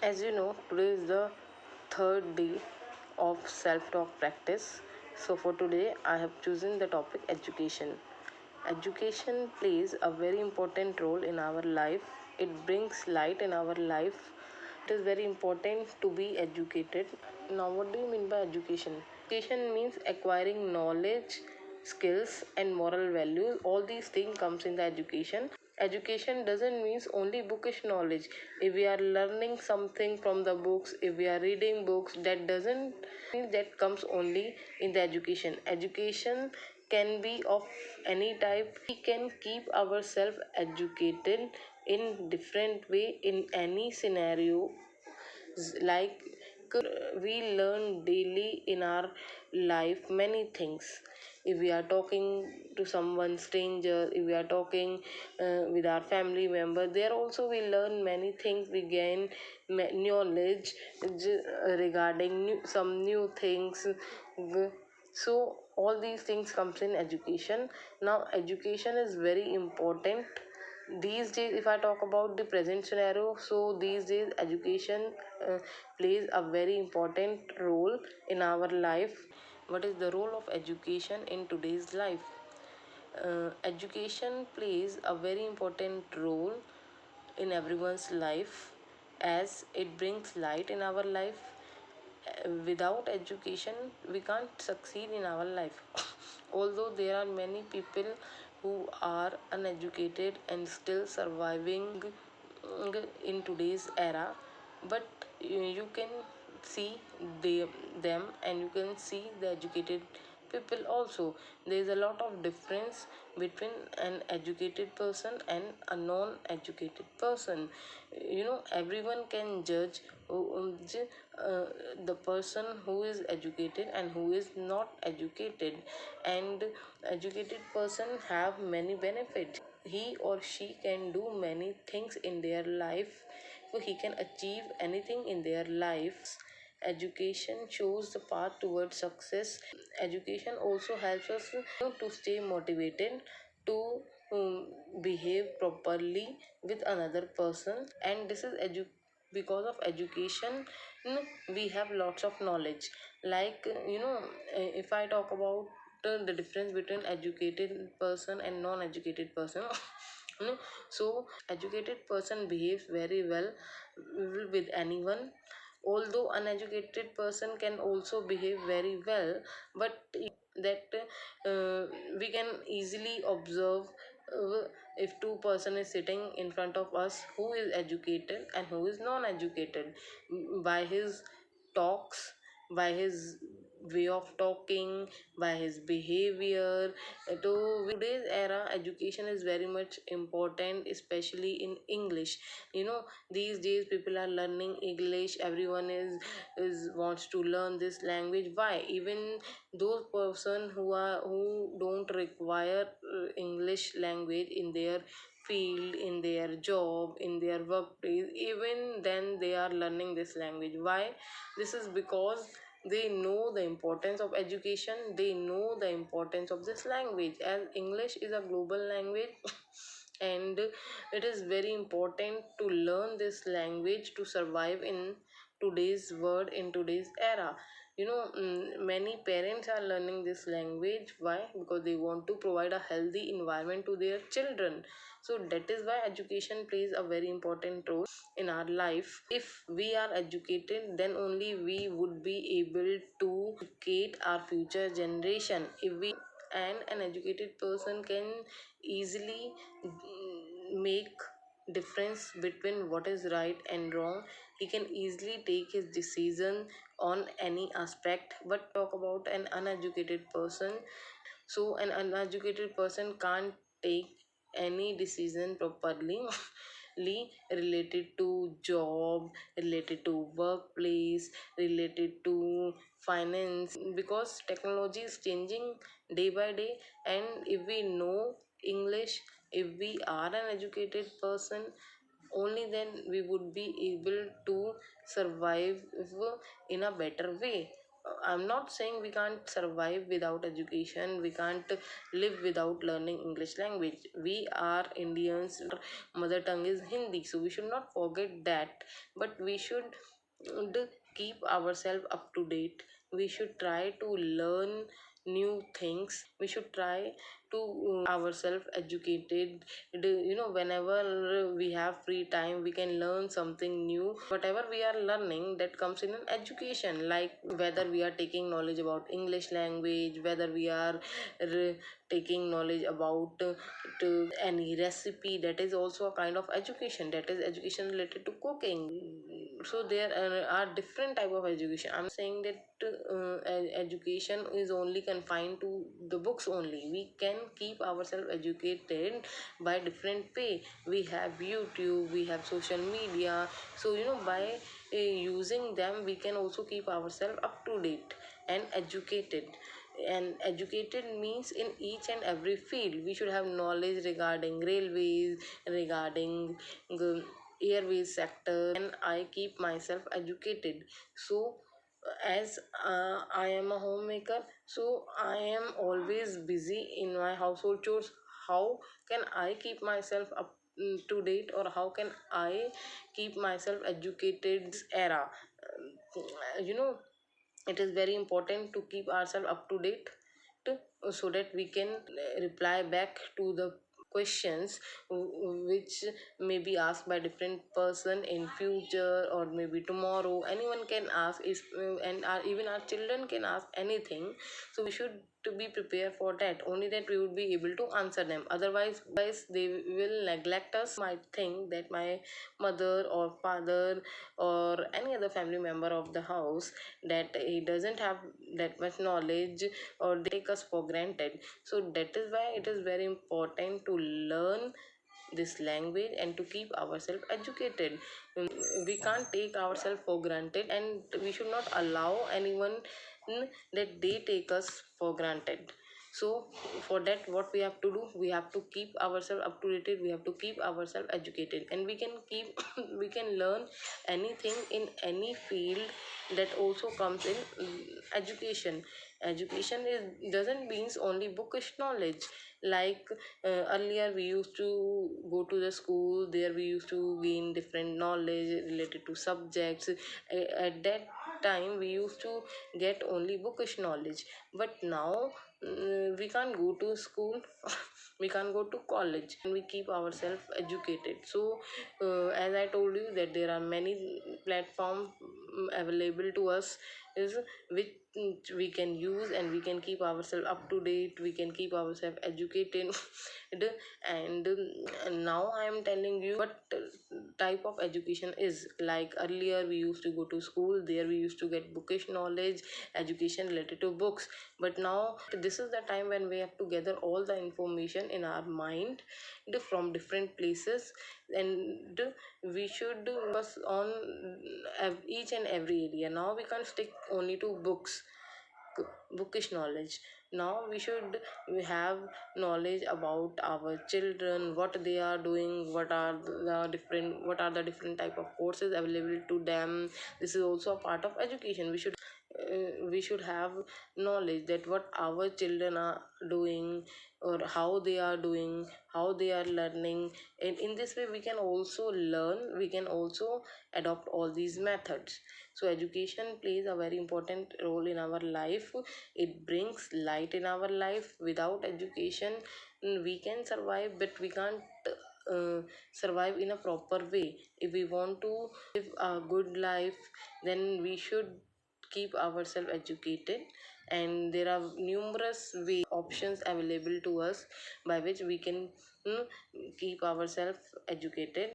As you know, today is the third day of self talk practice. So, for today, I have chosen the topic education. Education plays a very important role in our life, it brings light in our life. It is very important to be educated. Now, what do you mean by education? Education means acquiring knowledge, skills, and moral values. All these things comes in the education. Education doesn't mean only bookish knowledge. If we are learning something from the books, if we are reading books, that doesn't mean that comes only in the education. Education can be of any type. We can keep ourselves educated in different way in any scenario, like we learn daily in our life many things. If we are talking to someone stranger, if we are talking with our family member, there also we learn many things, we gain knowledge regarding some new things. So all these things comes in education. Now education is very important these days. If I talk about the present scenario, so these days education plays a very important role in our life. What is the role of education in today's life? Education plays a very important role in everyone's life, as it brings light in our life. Without education we can't succeed in our life. Although there are many people who are uneducated and still surviving in today's era, but you can see them and you can see the educated people also. There is a lot of difference between an educated person and a non-educated person. Everyone can judge the person who is educated and who is not educated. And educated person have many benefits. He or she can do many things in their life, so he can achieve anything in their lives. Education shows the path towards success. Education also helps us to stay motivated, to behave properly with another person. And this is because of education we have lots of knowledge. Like if I talk about the difference between educated person and non-educated person. So educated person behaves very well with anyone, although uneducated person can also behave very well. But that we can easily observe if two person is sitting in front of us, who is educated and who is non-educated, by his talks, by his way of talking, by his behavior. So today's era education is very much important, especially in English. These days people are learning English. Everyone is wants to learn this language. Why? Even those person who don't require English language in their field, in their job, in their workplace, even then they are learning this language. Why? This is because they know the importance of education, they know the importance of this language, as English is a global language. And it is very important to learn this language to survive in today's world, in today's era. Many parents are learning this language. Why? Because they want to provide a healthy environment to their children. So that is why education plays a very important role in our life. If we are educated, then only we would be able to educate our future generation. If we and an educated person can easily make difference between what is right and wrong. He can easily take his decision on any aspect. But talk about an uneducated person, so an uneducated person can't take any decision properly related to job, related to workplace, related to finance, because technology is changing day by day. And if we know English, if we are an educated person, only then we would be able to survive in a better way. I'm not saying we can't survive without education, we can't live without learning English language. We are Indians, our mother tongue is Hindi, so we should not forget that. But we should keep ourselves up to date. We should try to learn new things. We should try to ourselves educated. Whenever we have free time, we can learn something new. Whatever we are learning, that comes in an education, like whether we are taking knowledge about English language, whether we are taking knowledge about to any recipe, that is also a kind of education. That is education related to cooking. So there are different type of education. I'm saying that education is only confined to the books only. We can keep ourselves educated by different way. We have YouTube, we have social media. So by using them, we can also keep ourselves up to date and educated. And educated means in each and every field. We should have knowledge regarding railways, regarding the airways sector, and I keep myself educated. So as I am a homemaker, so I am always busy in my household chores. How can I keep myself up to date, or how can I keep myself educated this era? You know, it is very important to keep ourselves up to date so that we can reply back to the questions which may be asked by different person in future, or maybe tomorrow. Anyone can ask is and even our children can ask anything. So we should to be prepared for that. Only that we would be able to answer them. Otherwise they will neglect us. Might think that my mother or father or any other family member of the house, that he doesn't have that much knowledge, or they take us for granted. So that is why it is very important to learn this language and to keep ourselves educated. We can't take ourselves for granted, and we should not allow anyone that they take us for granted. So for that, what we have to do, we have to keep ourselves up to date, we have to keep ourselves educated, and we can keep we can learn anything in any field. That also comes in education. Education is doesn't means only bookish knowledge. Like earlier we used to go to the school, there we used to gain different knowledge related to subjects. At that time we used to get only bookish knowledge. But now we can't go to school we can't go to college, and we keep ourselves educated. So as I told you, that there are many platforms available to us, is which we can use, and we can keep ourselves up to date, we can keep ourselves educated. And now I am telling you what type of education is. Like earlier we used to go to school, there we used to get bookish knowledge, education related to books. But now this is the time when we have to gather all the information in our mind from different places, and we should focus on each and every area. Now we can't stick only to bookish knowledge. Now we should have knowledge about our children, what they are doing, what are the different type of courses available to them. This is also a part of education. We should have knowledge that what our children are doing, or how they are doing, how they are learning. And in this way we can also learn, we can also adopt all these methods. So education plays a very important role in our life. It brings light in our life. Without education we can survive, but we can't survive in a proper way. If we want to live a good life, then we should keep ourselves educated. And there are numerous way options available to us by which we can keep ourselves educated.